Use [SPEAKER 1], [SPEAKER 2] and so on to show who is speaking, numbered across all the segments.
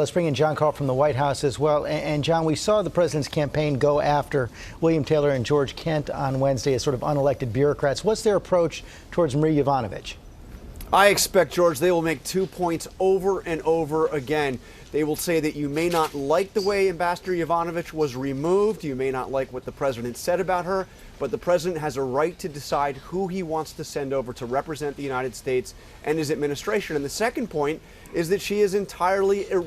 [SPEAKER 1] Let's bring in Jon Karl from the White House as well. And John, we saw the president's campaign go after William Taylor and George Kent on Wednesday as sort of unelected bureaucrats. What's their approach towards Marie Yovanovitch?
[SPEAKER 2] I expect, George, they will make 2 points over and over again. They will say that you may not like the way Ambassador Yovanovitch was removed. You may not like what the president said about her, but the president has a right to decide who he wants to send over to represent the United States and his administration. And the second point is that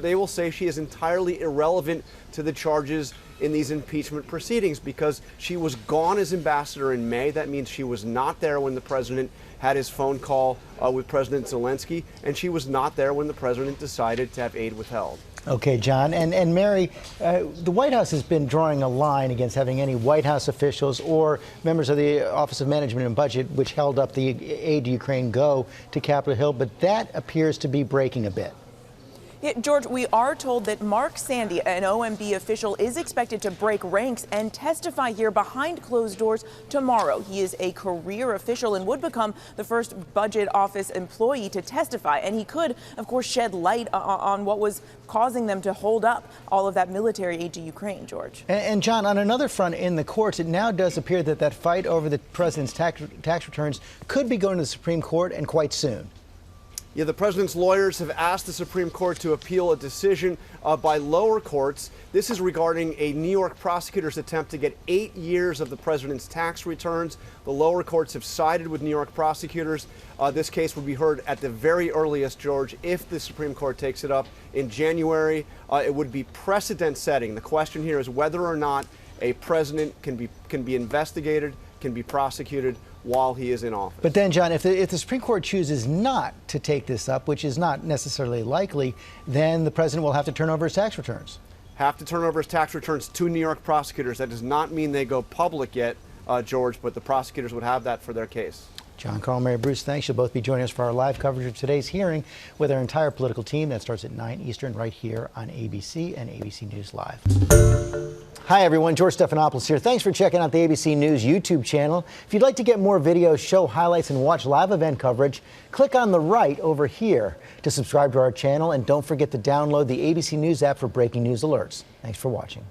[SPEAKER 2] they will say she is entirely irrelevant to the charges in these impeachment proceedings because she was gone as ambassador in May. That means she was not there when the president had his phone call with President Zelensky, and she was not there when the president decided to have aid withheld.
[SPEAKER 1] Okay, John. And Mary, the White House has been drawing a line against having any White House officials or members of the Office of Management and Budget, which held up the aid to Ukraine, go to Capitol Hill, but that appears to be breaking a bit.
[SPEAKER 3] Yeah, George, we are told that Mark Sandy, an OMB official, is expected to break ranks and testify here behind closed doors tomorrow. He is a career official and would become the first budget office employee to testify. And he could, of course, shed light on what was causing them to hold up all of that military aid to Ukraine, George.
[SPEAKER 1] And John, on another front, in the courts, it now does appear that that fight over the president's tax returns could be going to the Supreme Court, and quite soon.
[SPEAKER 2] Yeah, the president's lawyers have asked the Supreme Court to appeal a decision by lower courts. This is regarding a New York prosecutor's attempt to get 8 years of the president's tax returns. The lower courts have sided with New York prosecutors. This case would be heard at the very earliest, George, if the Supreme Court takes it up in January. It would be precedent setting. The question here is whether or not a president can be investigated, can be prosecuted while he is in office.
[SPEAKER 1] But then, John, if the Supreme Court chooses not to take this up, which is not necessarily likely, then the president will have to turn over his tax returns.
[SPEAKER 2] Have to turn over his tax returns to New York prosecutors. That does not mean they go public yet, George, but the prosecutors would have that for their case.
[SPEAKER 1] Jon Karl, Mary Bruce, thanks. You'll both be joining us for our live coverage of today's hearing with our entire political team. That starts at 9 Eastern right here on ABC and ABC News Live. Hi, everyone. George Stephanopoulos here. Thanks for checking out the ABC News YouTube channel. If you'd like to get more videos, show highlights, and watch live event coverage, click on the right over here to subscribe to our channel. And don't forget to download the ABC News app for breaking news alerts. Thanks for watching.